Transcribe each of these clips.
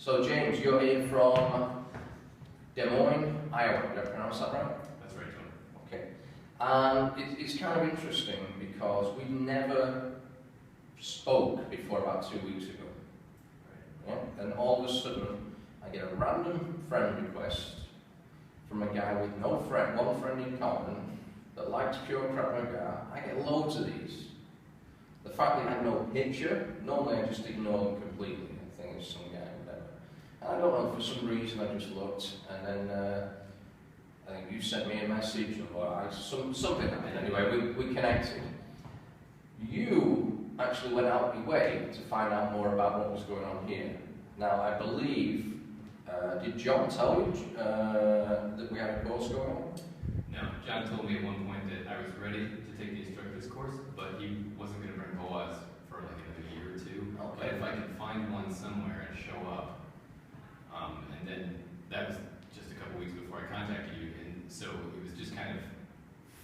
So James, you're here from Des Moines, Iowa. Did I pronounce that right? That's right, John. Okay. It's kind of interesting because we never spoke before about 2 weeks ago. Yeah? And all of a sudden, I get a random friend request from a guy with no friend, one friend in common, that likes pure KRAV MAGA. I get loads of these. The fact that I had no picture, normally I just ignore them completely. I think it's some guy, whatever. And I don't know, for some reason I just looked, and then I think you sent me a message, or something happened. Anyway, we connected. You actually went out your way to find out more about what was going on here. Now, I believe, did John tell you that we had a course going on? No, John told me at one point that I was ready to take the instructor's course, but he wasn't going to bring Boaz for like another year or two. Okay. But if I could find one somewhere and show up, and then that was just a couple weeks before I contacted you, and so it was just kind of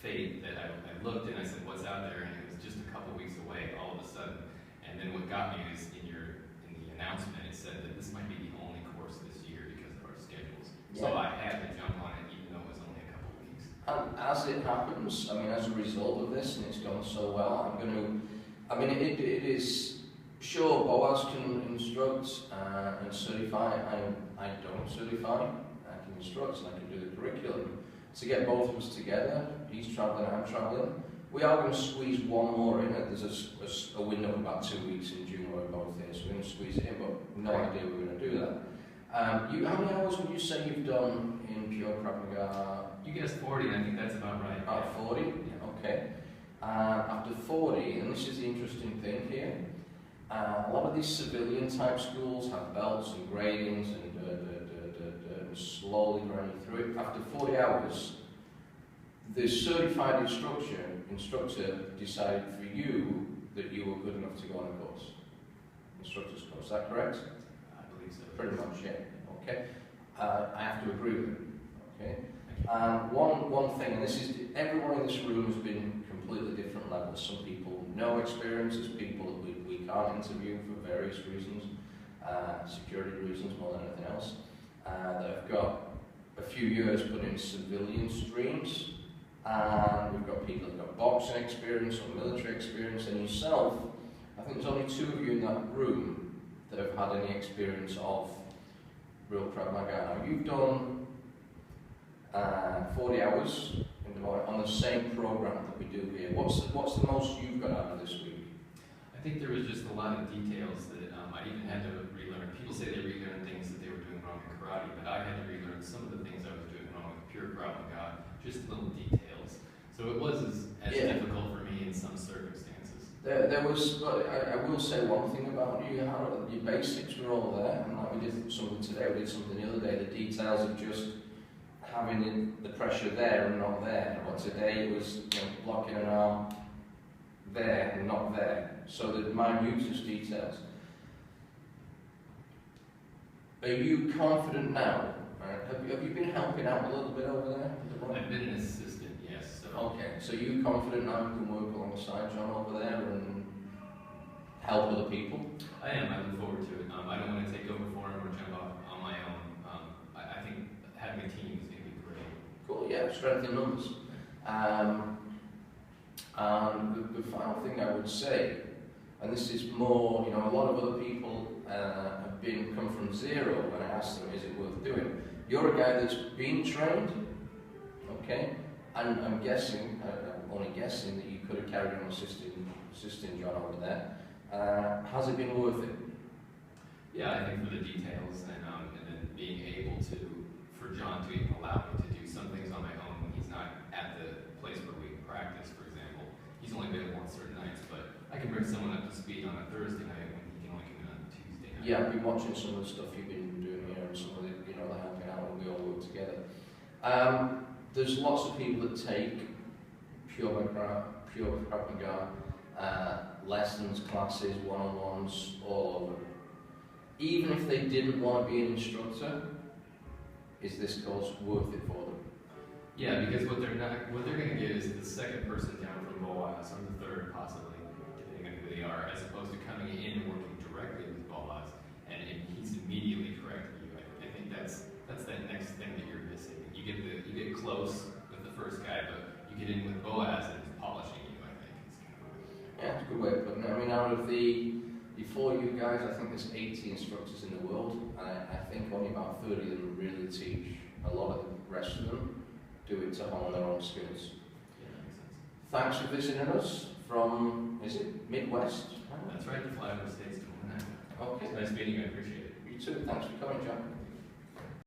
fate that I looked and I said, what's out there? And it was just a couple weeks away all of a sudden. And then what got me is in the announcement, it said that this might be the only course this year because of our schedules. Yeah. So I had to jump on it even though it was only a couple weeks. And as it happens, I mean, as a result of this, and it's gone so well, it is, sure, Boaz can instruct and certify. I don't certify. I can instruct and I can do the curriculum. To get both of us together, he's travelling, I'm travelling. We are going to squeeze one more in. There's a window of about 2 weeks in June where we're both here, so we're going to squeeze it in, but no idea we're going to do that. How many hours would you say you've done in pure KRAV MAGA? You guessed 40, and I think that's about right. About 40? Yeah. Okay. After 40, and this is the interesting thing here, a lot of these civilian type schools have belts and gradings and slowly running through it. After 40 hours, the certified instructor decided for you that you were good enough to go on a course. Instructor's course, is that correct? I believe so. Pretty much, yeah. Okay. I have to agree with him. Okay. One thing, and this is, everyone in this room has been completely different levels. Some people no experience, there's people that we can't interview for various reasons, security reasons more than anything else. That have got a few years put in civilian streams, and we've got people that have got boxing experience or military experience, and yourself, I think there's only 2 of you in that room that have had any experience of real KRAV MAGA. Now you've done 40 hours in the morning on the same program that we do here. What's the most you've got out of this week? I think there was just a lot of details that I even had to relearn. People say they relearn things that they were doing wrong in karate, but I had to relearn some of the things I was doing wrong with pure KRAV MAGA, just little details. So it was as difficult for me in some circumstances. There was, I will say one thing about you, Harold, your basics were all there, and like we did something today, we did something the other day, the details of just having the pressure there and not there. But today it was blocking an arm there and not there. So the minutest details. Are you confident now? Right? Have you been helping out a little bit over there? I've been an assistant, yes. So. Okay, so you confident now you can work alongside John over there and help other people? I am. I look forward to it. I don't want to take over for him or jump off on my own. I think having a team is going to be great. Cool, yeah, strength in numbers. And the final thing I would say, and this is more, a lot of other people have come from zero when I ask them, is it worth doing? You're a guy that's been trained, okay? And I'm guessing, I'm only guessing, that you could have carried on assisting John over there. Has it been worth it? Yeah, I think for the details and then being able to, for John to even allow me to do some things on my own when he's not at the place where we practice, for example. He's only available on certain nights, but I can bring someone up to speed on a Thursday night when he can only come in on a Tuesday night. Yeah, I've been watching some of the stuff you've been doing here and some of the, the helping out when we all work together. There's lots of people that take pure KRAV MAGA lessons, classes, one-on-ones, all over. Even if they didn't want to be an instructor, is this course worth it for them? Yeah, because what they're going to get is the second person down from Boaz, or the third possibly, depending on who they are, as opposed to coming in and working directly with Boaz, and he's immediately correct close with the first guy, but you get in with Boaz and he's polishing you, I think. It's kind of Yeah, it's a good way of putting it. I mean, out of the four you guys, I think there's 80 instructors in the world, and I think only about 30 of them really teach. A lot of the rest of them do it to hone their own skills. Yeah, that makes sense. Thanks for visiting us from, is it Midwest? That's right, the flyover states to one. Okay. It's nice meeting you, I appreciate it. You too. Thanks for coming, John.